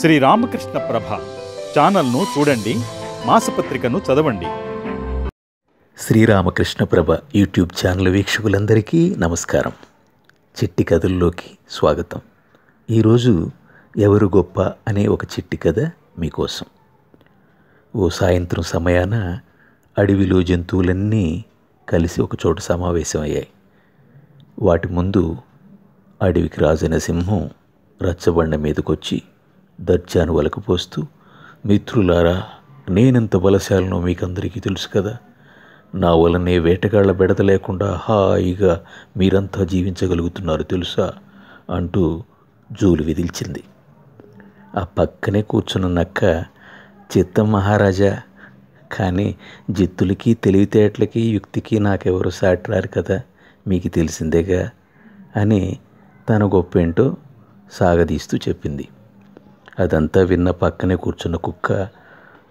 శ్రీ రామకృష్ణ ప్రభ ఛానల్ను చూడండి, మాసపత్రికను చదవండి. శ్రీరామకృష్ణ ప్రభ యూట్యూబ్ ఛానల్ వీక్షకులందరికీ నమస్కారం. చిట్టి కథల్లోకి స్వాగతం. ఈరోజు ఎవరు గొప్ప అనే ఒక చిట్టి కథ మీకోసం. ఓ సాయంత్రం సమయాన అడవిలో జంతువులన్నీ కలిసి ఒకచోట సమావేశమయ్యాయి. వాటి ముందు అడవికి రాజైన సింహం రచ్చబండ మీదకొచ్చి దర్జాను వలకపోస్తూ, మిత్రులారా, నేనెంత బలశాలనో మీకందరికీ తెలుసు కదా. నా వలనే వేటగాళ్ల బెడద లేకుండా హాయిగా మీరంతా జీవించగలుగుతున్నారు తెలుసా అంటూ జూలు విదిల్చింది. ఆ పక్కనే కూర్చున్న నక్క, చిత్తం మహారాజా, కానీ జిత్తులకి తెలివితేటలకి యుక్తికి నాకెవరు సాటిరారు కదా, మీకు తెలిసిందేగా అని తన గొప్పేంటో సాగదీస్తూ చెప్పింది. అదంతా విన్న పక్కనే కూర్చున్న కుక్క,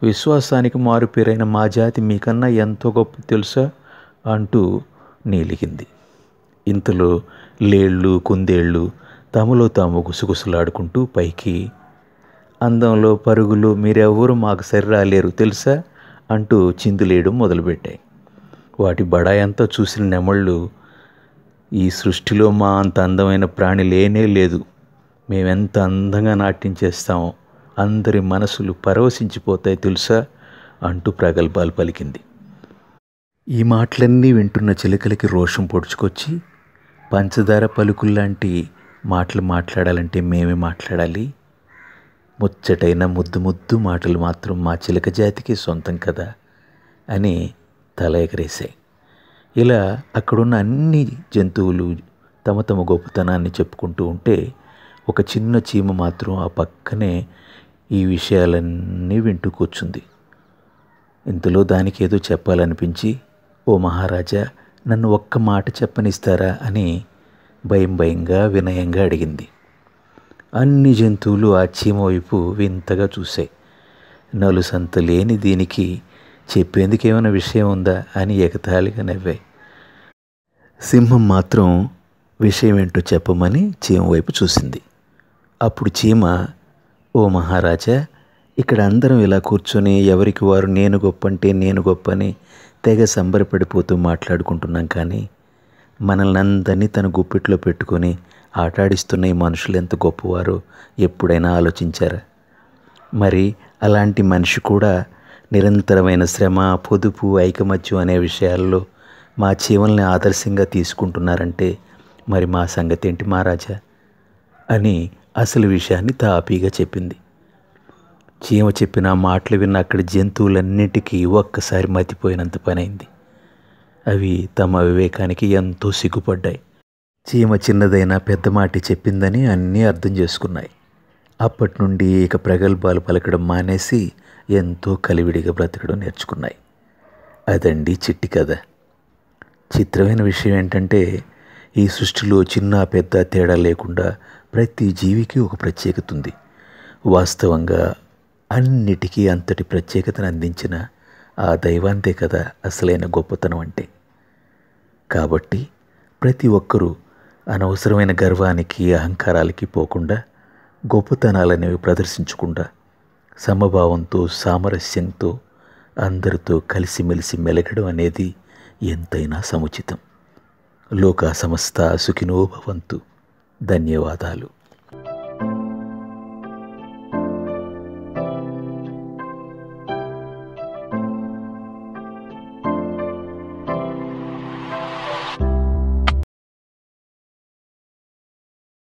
విశ్వాసానికి మారుపేరైన మా జాతి మీకన్నా ఎంతో గొప్ప తెలుసా అంటూ నీలిగింది. ఇంతలో లేళ్ళు కుందేళ్ళు తమలో తాము గుసగుసలాడుకుంటూ పైకి, అందంలో పరుగులు మీరెవ్వరూ మాకు సరిరాలేరు తెలుసా అంటూ చిందులేయడం మొదలుపెట్టాయి. వాటి బడాయంతా చూసిన నెమళ్ళు, ఈ సృష్టిలో మా అంత అందమైన ప్రాణి లేనే లేదు, మేమెంత అందంగా నాట్యం చేస్తామో అందరి మనసులు పరవశించిపోతాయి తెలుసా అంటూ ప్రగల్భాలు పలికింది. ఈ మాటలన్నీ వింటున్న చిలుకలకి రోషం పొడుచుకొచ్చి, పంచదార పలుకుల్లాంటి మాటలు మాట్లాడాలంటే మేమే మాట్లాడాలి, ముచ్చటైన ముద్దు ముద్దు మాటలు మాత్రం మా చిలక జాతికి సొంతం కదా అని తల ఎగరేశాయి. ఇలా అక్కడున్న అన్ని జంతువులు తమ తమ గొప్పతనాన్ని చెప్పుకుంటూ ఉంటే, ఒక చిన్న చీమ మాత్రం ఆ పక్కనే ఈ విషయాలన్నీ వింటూ కూర్చుంది. ఇంతలో దానికి ఏదో చెప్పాలనిపించి, ఓ మహారాజా, నన్ను ఒక్క మాట చెప్పనిస్తారా అని భయంగా వినయంగా అడిగింది. అన్ని జంతువులు ఆ చీమ వైపు వింతగా చూశాయి. నలుసంత లేని దీనికి చెప్పేందుకేమైనా విషయం ఉందా అని ఎగతాళిగా నవ్వాయి. సింహం మాత్రం విషయం ఏంటో చెప్పమని చీమ వైపు చూసింది. అప్పుడు చీమ, ఓ మహారాజా, ఇక్కడ అందరం ఇలా కూర్చొని ఎవరికి వారు నేను గొప్ప అంటే నేను గొప్ప అని తెగ సంబరపడిపోతూ మాట్లాడుకుంటున్నాం, కానీ మనల్ని అందరినీ తన గుప్పిట్లో పెట్టుకొని ఆటాడిస్తున్న ఈ మనుషులు ఎంత గొప్పవారో ఎప్పుడైనా ఆలోచించారా? మరి అలాంటి మనిషి కూడా నిరంతరమైన శ్రమ, పొదుపు, ఐకమత్యం అనే విషయాల్లో మా చీమల్ని ఆదర్శంగా తీసుకుంటున్నారంటే మరి మా సంగతి ఏంటి మహారాజా అని అసలు విషయాన్ని తాపీగా చెప్పింది. చీమ చెప్పిన మాటలు విన్న అక్కడి జంతువులన్నిటికీ ఒక్కసారి మతిపోయినంత పనైంది. అవి తమ వివేకానికి ఎంతో సిగ్గుపడ్డాయి. చీమ చిన్నదైనా పెద్ద మాట చెప్పిందని అన్నీ అర్థం చేసుకున్నాయి. అప్పటి నుండి ఇక ప్రగల్భాలు పలకడం మానేసి ఎంతో కలివిడిగా బ్రతకడం నేర్చుకున్నాయి. అదండి చిట్టి కథ. చిత్రమైన విషయం ఏంటంటే, ఈ సృష్టిలో చిన్న పెద్ద తేడా లేకుండా ప్రతి జీవికి ఒక ప్రత్యేకత ఉంది. వాస్తవంగా అన్నిటికీ అంతటి ప్రత్యేకతను అందించిన ఆ దైవాంతే కదా అసలైన గొప్పతనం అంటే. కాబట్టి ప్రతి ఒక్కరూ అనవసరమైన గర్వానికి, అహంకారాలకి పోకుండా, గొప్పతనాలనేవి ప్రదర్శించకుండా సమభావంతో, సామరస్యంతో అందరితో కలిసిమెలిసి మెలగడం అనేది ఎంతైనా సముచితం. లోకా సమస్త సుఖినో భవంతు. ధన్యవాదాలు.